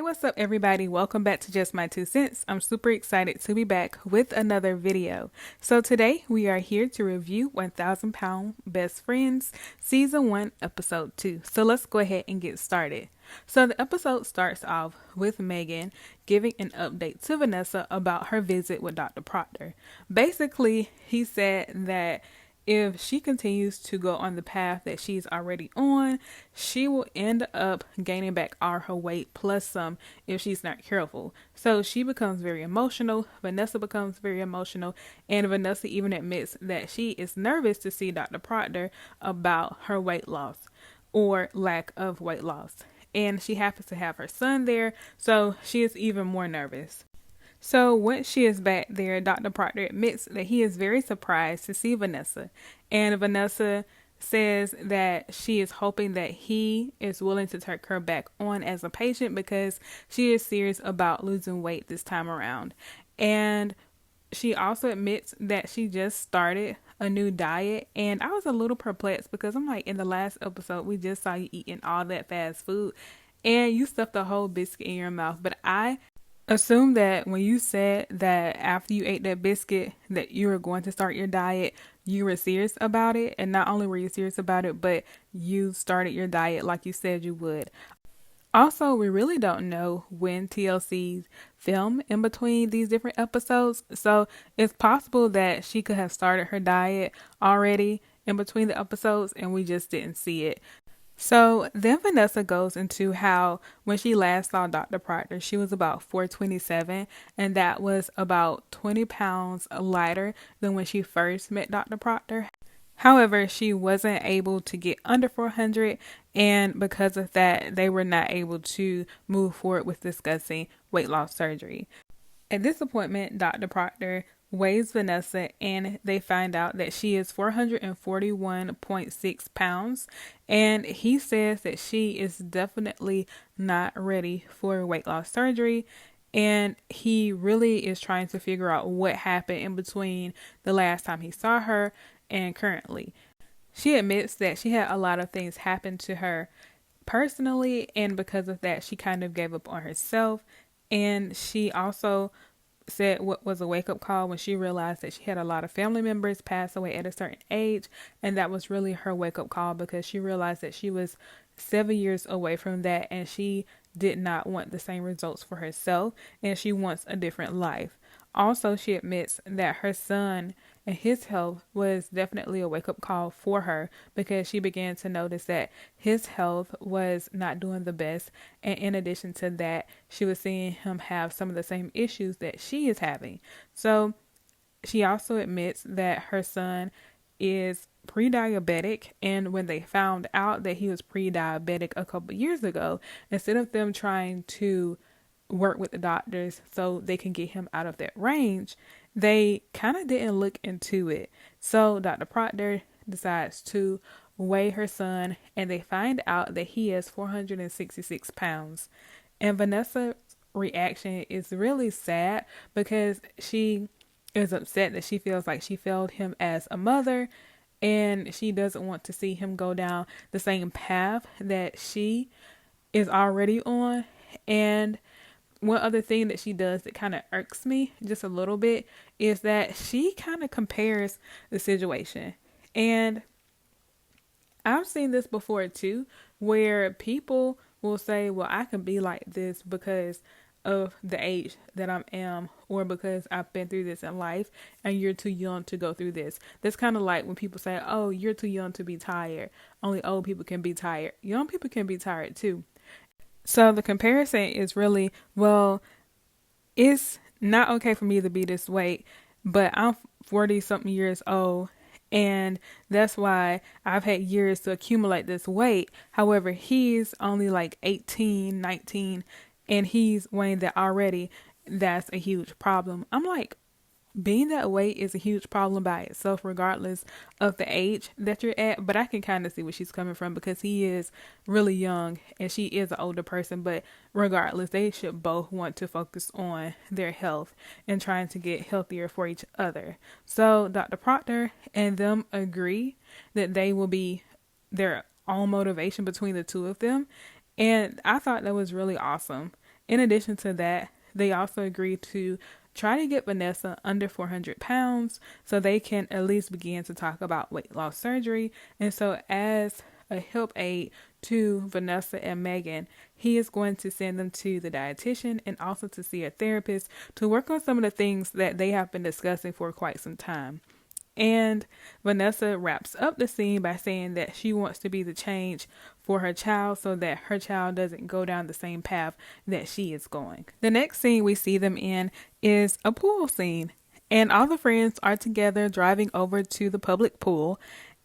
What's up everybody? Welcome back to Just My Two Cents. I'm super excited to be back with another video. So today we are here to review 1000 Pound Best Friends Season 1 Episode 2. So let's go ahead and get started. So the episode starts off with Megan giving an update to Vanessa about her visit with Dr. Proctor. Basically, he said that if she continues to go on the path that she's already on, she will end up gaining back all her weight plus some if she's not careful. So she becomes very emotional. Vanessa becomes very emotional. And Vanessa even admits that she is nervous to see Dr. Proctor about her weight loss or lack of weight loss. And she happens to have her son there, so she is even more nervous. So once she is back there, Dr. Proctor admits that he is very surprised to see Vanessa. And Vanessa says that she is hoping that he is willing to take her back on as a patient because she is serious about losing weight this time around. And she also admits that she just started a new diet. And I was a little perplexed because I'm like, in the last episode, we just saw you eating all that fast food and you stuffed a whole biscuit in your mouth. But I assume that when you said that after you ate that biscuit that you were going to start your diet, you were serious about it. And not only were you serious about it, but you started your diet like you said you would. Also, we really don't know when TLC film in between these different episodes. So it's possible that she could have started her diet already in between the episodes and we just didn't see it. So then Vanessa goes into how when she last saw Dr. Proctor, she was about 427, and that was about 20 pounds lighter than when she first met Dr. Proctor. However, she wasn't able to get under 400, and because of that, they were not able to move forward with discussing weight loss surgery. At this appointment, Dr. Proctor weighs Vanessa and they find out that she is 441.6 pounds, and he says that she is definitely not ready for weight loss surgery, and he really is trying to figure out what happened in between the last time he saw her and currently. She admits that she had a lot of things happen to her personally, and because of that she kind of gave up on herself. And she also said what was a wake-up call when she realized that she had a lot of family members pass away at a certain age, and that was really her wake-up call because she realized that she was 7 years away from that and she did not want the same results for herself and she wants a different life. Also, she admits that her son and his health was definitely a wake-up call for her because she began to notice that his health was not doing the best. And in addition to that, she was seeing him have some of the same issues that she is having. So she also admits that her son is pre-diabetic, and when they found out that he was pre-diabetic a couple years ago, instead of them trying to work with the doctors so they can get him out of that range, they kind of didn't look into it. So Dr. Proctor decides to weigh her son and they find out that he is 466 pounds. And Vanessa's reaction is really sad because she is upset that she feels like she failed him as a mother and she doesn't want to see him go down the same path that she is already on. And one other thing that she does that kind of irks me just a little bit is that she kind of compares the situation. And I've seen this before too, where people will say, well, I can be like this because of the age that I am, or because I've been through this in life and you're too young to go through this. That's kind of like when people say, oh, you're too young to be tired. Only old people can be tired. Young people can be tired too. So the comparison is really, well, it's not okay for me to be this weight, but I'm 40 something years old and that's why I've had years to accumulate this weight. However, he's only like 18, 19 and he's weighing that already. That's a huge problem. I'm like, being that weight is a huge problem by itself, regardless of the age that you're at. But I can kind of see where she's coming from because he is really young and she is an older person. But regardless, they should both want to focus on their health and trying to get healthier for each other. So Dr. Proctor and them agree that they will be their own motivation between the two of them. And I thought that was really awesome. In addition to that, they also agreed to try to get Vanessa under 400 pounds so they can at least begin to talk about weight loss surgery. And so, as a help aid to Vanessa and Megan, he is going to send them to the dietitian and also to see a therapist to work on some of the things that they have been discussing for quite some time. And Vanessa wraps up the scene by saying that she wants to be the change for her child so that her child doesn't go down the same path that she is going. The next scene we see them in is a pool scene. And all the friends are together driving over to the public pool.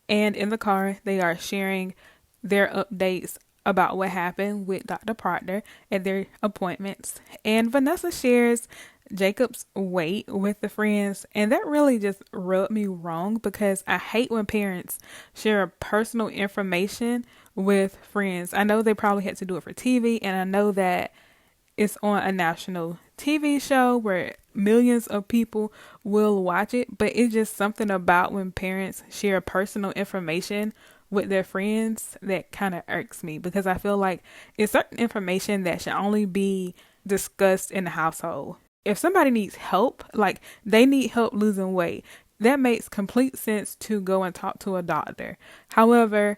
And in the car, they are sharing their updates about what happened with Dr. Proctor at their appointments. And Vanessa shares Jacob's weight with the friends, and that really just rubbed me wrong because I hate when parents share personal information with friends. I know they probably had to do it for TV, and I know that it's on a national TV show where millions of people will watch it, but it's just something about when parents share personal information with their friends that kind of irks me, because I feel like it's certain information that should only be discussed in the household. If somebody needs help, like they need help losing weight, that makes complete sense to go and talk to a doctor. However,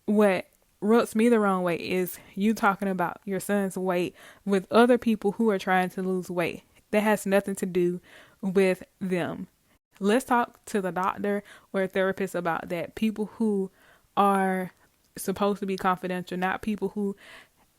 what rubs me the wrong way is you talking about your son's weight with other people who are trying to lose weight. That has nothing to do with them. Let's talk to the doctor or a therapist about that. People who are supposed to be confidential, not people who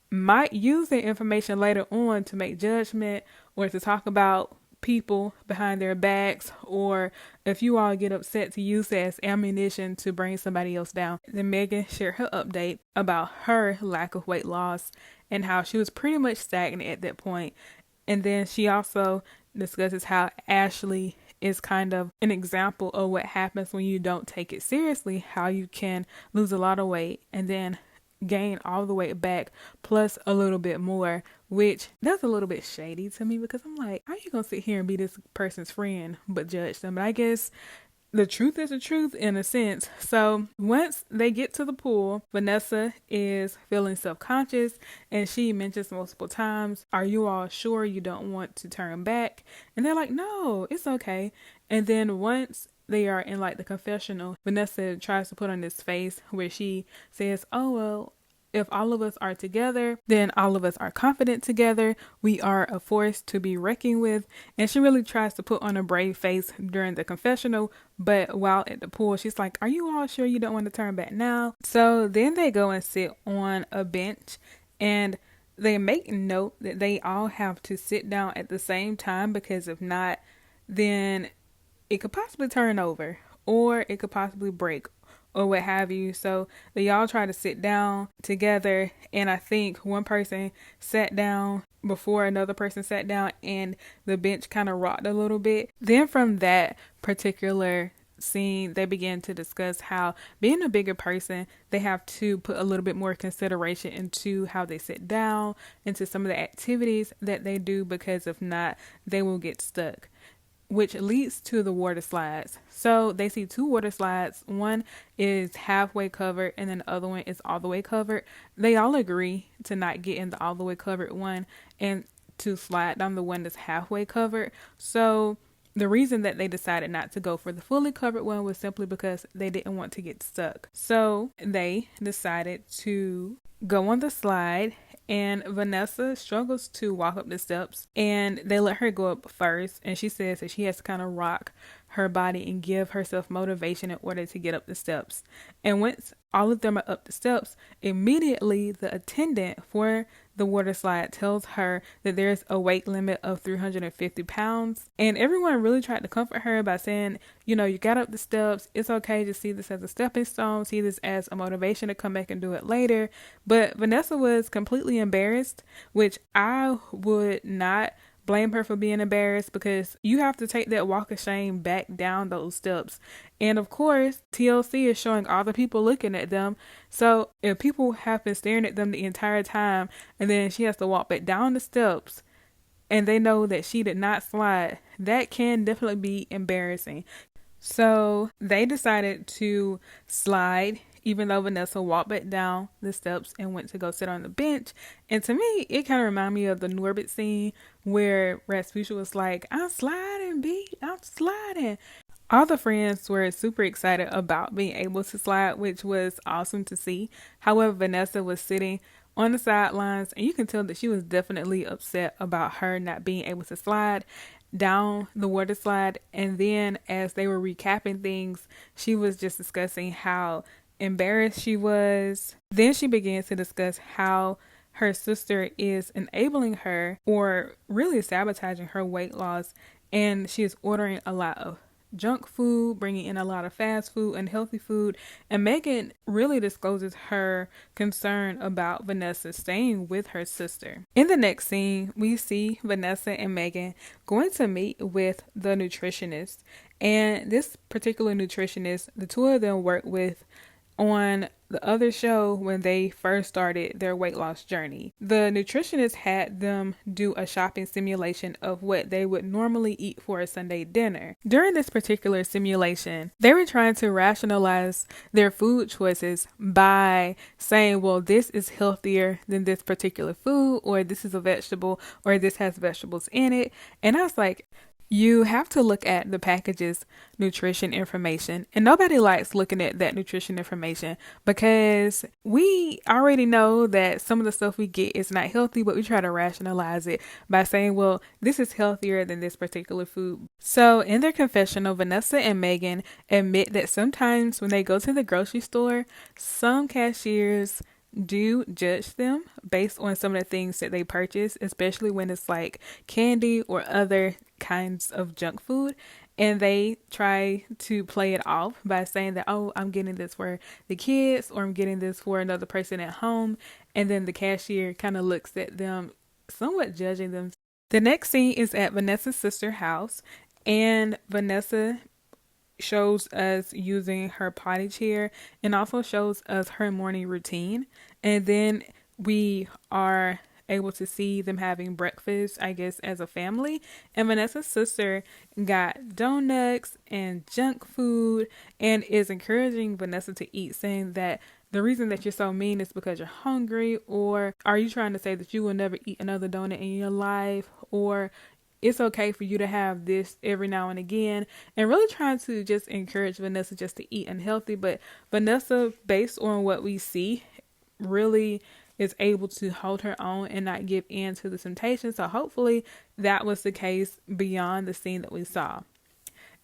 might use their information later on to make judgment or to talk about people behind their backs, or if you all get upset, to use it as ammunition to bring somebody else down. Then Megan shared her update about her lack of weight loss and how she was pretty much stagnant at that point. And then she also discusses how Ashley is kind of an example of what happens when you don't take it seriously, how you can lose a lot of weight and then gain all the weight back plus a little bit more, which that's a little bit shady to me because I'm like, how are you gonna sit here and be this person's friend but judge them? But I guess the truth is the truth in a sense. So once they get to the pool, Vanessa is feeling self-conscious and she mentions multiple times, are you all sure you don't want to turn back? And they're like, no, it's okay. And then once they are in like the confessional, Vanessa tries to put on this face where she says, oh, well, if all of us are together, then all of us are confident together. We are a force to be reckoned with. And she really tries to put on a brave face during the confessional. But while at the pool, she's like, are you all sure you don't want to turn back now? So then they go and sit on a bench and they make note that they all have to sit down at the same time, because if not, then it could possibly turn over or it could possibly break or what have you. So they all try to sit down together, and I think one person sat down before another person sat down and the bench kind of rocked a little bit. Then from that particular scene, they began to discuss how being a bigger person, they have to put a little bit more consideration into how they sit down, into some of the activities that they do, because if not, they will get stuck, which leads to the water slides. So they see two water slides. One is halfway covered and then the other one is all the way covered. They all agree to not get in the all the way covered one and to slide down the one that's halfway covered. So the reason that they decided not to go for the fully covered one was simply because they didn't want to get stuck. So they decided to go on the slide, and Vanessa struggles to walk up the steps, and they let her go up first, and she says that she has to kind of rock her body and give herself motivation in order to get up the steps. And once all of them are up the steps, immediately the attendant for the water slide tells her that there's a weight limit of 350 pounds. And everyone really tried to comfort her by saying, you know, you got up the steps. It's okay to see this as a stepping stone, see this as a motivation to come back and do it later. But Vanessa was completely embarrassed, which I would not blame her for being embarrassed, because you have to take that walk of shame back down those steps. And of course, TLC is showing all the people looking at them. So if people have been staring at them the entire time and then she has to walk back down the steps and they know that she did not slide, that can definitely be embarrassing. So they decided to slide even though Vanessa walked back down the steps and went to go sit on the bench. And to me, it kind of reminded me of the Norbit scene where Rasputia was like, I'm sliding, B, I'm sliding. All the friends were super excited about being able to slide, which was awesome to see. However, Vanessa was sitting on the sidelines, and you can tell that she was definitely upset about her not being able to slide down the water slide. And then, as they were recapping things, she was just discussing how embarrassed she was. Then she began to discuss how her sister is enabling her, or really sabotaging her weight loss, and she is ordering a lot of junk food, bringing in a lot of fast food, unhealthy food. And Megan really discloses her concern about Vanessa staying with her sister. In the next scene, we see Vanessa and Megan going to meet with the nutritionist. And this particular nutritionist, the two of them work with on the other show when they first started their weight loss journey. The nutritionist had them do a shopping simulation of what they would normally eat for a Sunday dinner. During this particular simulation, they were trying to rationalize their food choices by saying, well, this is healthier than this particular food, or this is a vegetable, or this has vegetables in it. And I was like, you have to look at the package's nutrition information, and nobody likes looking at that nutrition information because we already know that some of the stuff we get is not healthy, but we try to rationalize it by saying, well, this is healthier than this particular food. So in their confessional, Vanessa and Megan admit that sometimes when they go to the grocery store, some cashiers do judge them based on some of the things that they purchase, especially when it's like candy or other kinds of junk food. And they try to play it off by saying that, oh, I'm getting this for the kids, or I'm getting this for another person at home. And then the cashier kind of looks at them, somewhat judging them. The next scene is at Vanessa's sister's house, and Vanessa shows us using her potty chair and also shows us her morning routine. And then we are able to see them having breakfast, I guess, as a family. And Vanessa's sister got donuts and junk food and is encouraging Vanessa to eat, saying that the reason that you're so mean is because you're hungry, or are you trying to say that you will never eat another donut in your life, or it's okay for you to have this every now and again, and really trying to just encourage Vanessa just to eat unhealthy. But Vanessa, based on what we see, really is able to hold her own and not give in to the temptation. So hopefully that was the case beyond the scene that we saw.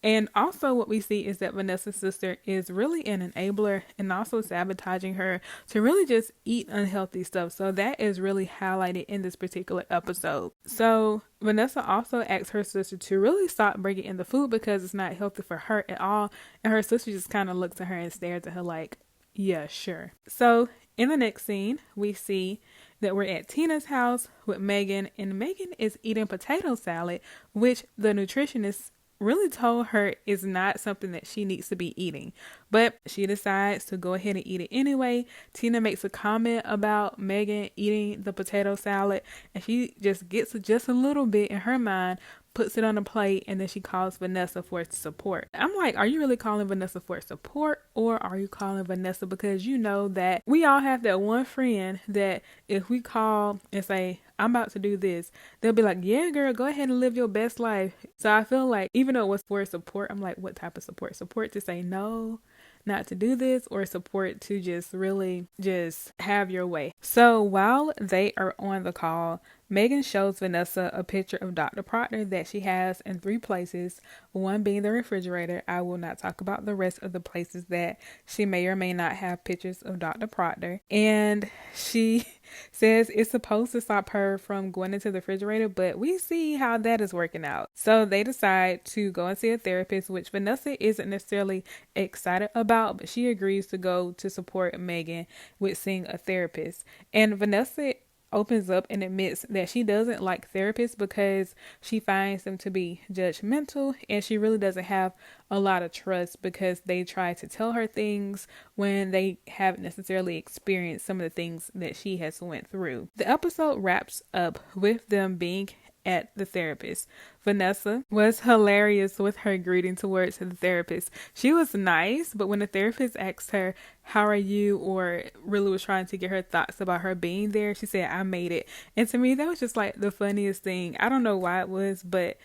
And also what we see is that Vanessa's sister is really an enabler and also sabotaging her to really just eat unhealthy stuff. So that is really highlighted in this particular episode. So Vanessa also asks her sister to really stop bringing in the food because it's not healthy for her at all. And her sister just kind of looks at her and stares at her like, yeah, sure. So in the next scene, we see that we're at Tina's house with Megan, and Megan is eating potato salad, which the nutritionist really told her is not something that she needs to be eating, but she decides to go ahead and eat it anyway. Tina makes a comment about Megan eating the potato salad, and she just gets just a little bit in her mind, puts it on a plate, and then she calls Vanessa for support. I'm like, are you really calling Vanessa for support, or are you calling Vanessa because you know that we all have that one friend that if we call and say, I'm about to do this, they'll be like, yeah, girl, go ahead and live your best life. So I feel like even though it was for support, I'm like, what type of support? Support to say no, not to do this, or support to just really just have your way. So while they are on the call, Megan shows Vanessa a picture of Dr. Proctor that she has in 3 places, one being the refrigerator. I will not talk about the rest of the places that she may or may not have pictures of Dr. Proctor. And she says it's supposed to stop her from going into the refrigerator, but we see how that is working out. So they decide to go and see a therapist, which Vanessa isn't necessarily excited about, but she agrees to go to support Megan with seeing a therapist. And Vanessa opens up and admits that she doesn't like therapists because she finds them to be judgmental, and she really doesn't have a lot of trust because they try to tell her things when they haven't necessarily experienced some of the things that she has went through. The episode wraps up with them being at the therapist. Vanessa was hilarious with her greeting towards the therapist. She was nice, but when the therapist asked her, "How are you?" or really was trying to get her thoughts about her being there, she said, "I made it." And to me, that was just like the funniest thing. I don't know why it was, but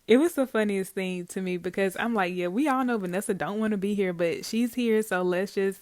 it was the funniest thing to me because I'm like, yeah, we all know Vanessa don't want to be here, but she's here, so let's just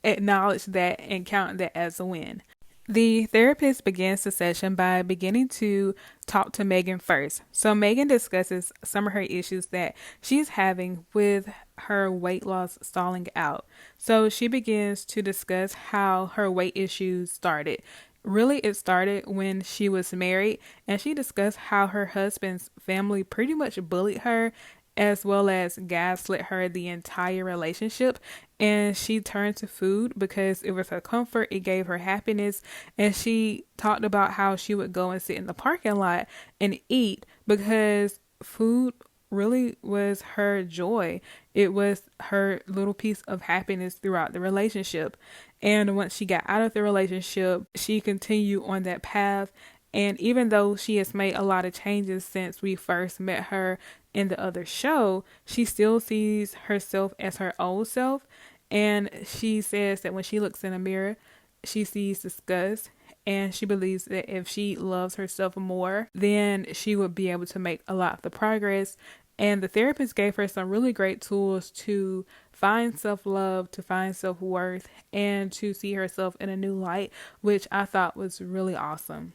acknowledge that and count that as a win. The therapist begins the session by beginning to talk to Megan first. So Megan discusses some of her issues that she's having with her weight loss stalling out. So she begins to discuss how her weight issues started. Really, it started when she was married, and she discussed how her husband's family pretty much bullied her as well as gaslit her the entire relationship. And she turned to food because it was her comfort, it gave her happiness. And she talked about how she would go and sit in the parking lot and eat because food really was her joy. It was her little piece of happiness throughout the relationship. And once she got out of the relationship, she continued on that path. And even though she has made a lot of changes since we first met her in the other show, she still sees herself as her old self. And she says that when she looks in a mirror, she sees disgust. And she believes that if she loves herself more, then she would be able to make a lot of the progress. And the therapist gave her some really great tools to find self-love, to find self-worth, and to see herself in a new light, which I thought was really awesome.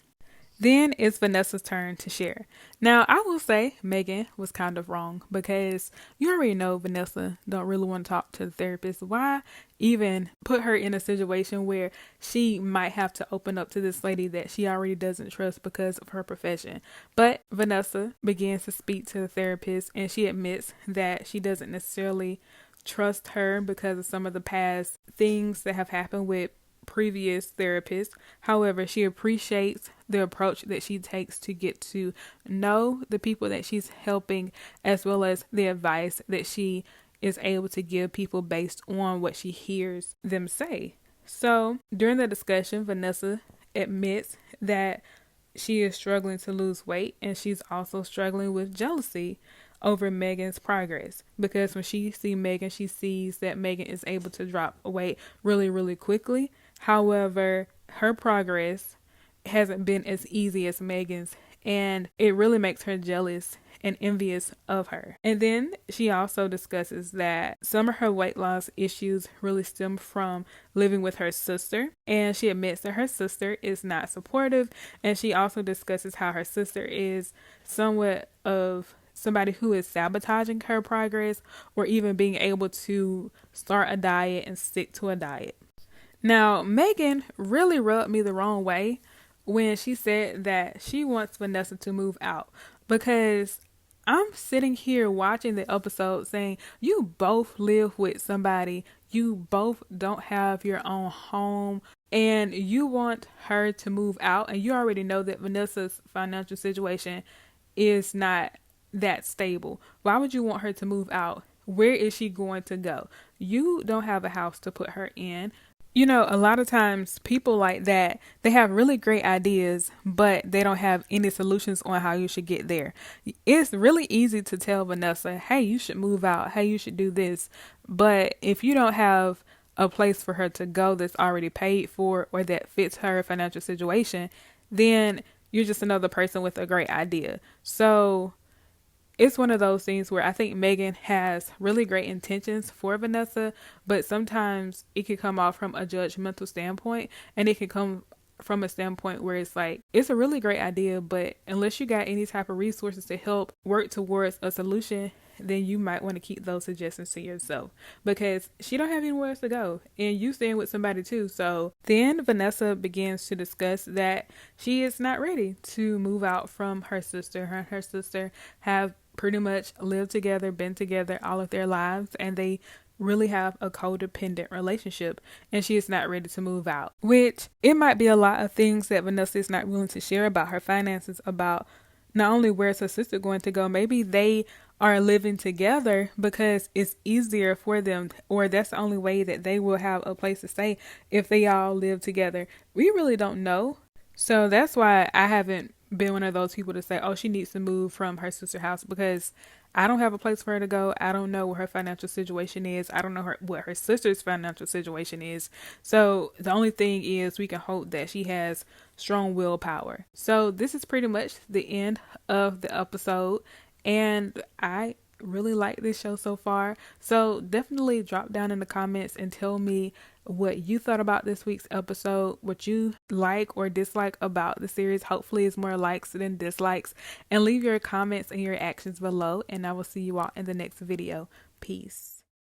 Then it's Vanessa's turn to share. Now, I will say Megan was kind of wrong because you already know Vanessa don't really want to talk to the therapist. Why even put her in a situation where she might have to open up to this lady that she already doesn't trust because of her profession? But Vanessa begins to speak to the therapist, and she admits that she doesn't necessarily trust her because of some of the past things that have happened with previous therapists. However, she appreciates the approach that she takes to get to know the people that she's helping, as well as the advice that she is able to give people based on what she hears them say. So during the discussion, Vanessa admits that she is struggling to lose weight, and she's also struggling with jealousy over Megan's progress, because when she sees Megan, she sees that Megan is able to drop weight really, really quickly. However, her progress hasn't been as easy as Megan's, and it really makes her jealous and envious of her. And then she also discusses that some of her weight loss issues really stem from living with her sister, and she admits that her sister is not supportive. And she also discusses how her sister is somewhat of somebody who is sabotaging her progress, or even being able to start a diet and stick to a diet. Now, Megan really rubbed me the wrong way when she said that she wants Vanessa to move out, because I'm sitting here watching the episode saying, you both live with somebody, you both don't have your own home, and you want her to move out, and you already know that Vanessa's financial situation is not that stable. Why would you want her to move out? Where is she going to go? You don't have a house to put her in. You know, a lot of times people like that, they have really great ideas, but they don't have any solutions on how you should get there. It's really easy to tell Vanessa, hey, you should move out. Hey, you should do this. But if you don't have a place for her to go that's already paid for, or that fits her financial situation, then you're just another person with a great idea. So it's one of those things where I think Megan has really great intentions for Vanessa, but sometimes it can come off from a judgmental standpoint, and it can come from a standpoint where it's like, it's a really great idea, but unless you got any type of resources to help work towards a solution, then you might want to keep those suggestions to yourself, because she don't have anywhere else to go, and you staying with somebody too. So then Vanessa begins to discuss that she is not ready to move out from her sister. Her and her sister have pretty much lived together, been together all of their lives, and they really have a codependent relationship, and she is not ready to move out. Which, it might be a lot of things that Vanessa is not willing to share about her finances, about not only where's her sister going to go, maybe they are living together because it's easier for them, or that's the only way that they will have a place to stay if they all live together. We really don't know. So that's why I haven't been one of those people to say, oh, she needs to move from her sister's house, because I don't have a place for her to go. I don't know what her financial situation is. I don't know what her sister's financial situation is. So the only thing is we can hope that she has strong willpower. So this is pretty much the end of the episode. And I really like this show so far. So definitely drop down in the comments and tell me what you thought about this week's episode, what you like or dislike about the series. Hopefully it's more likes than dislikes. And leave your comments and your reactions below. And I will see you all in the next video. Peace.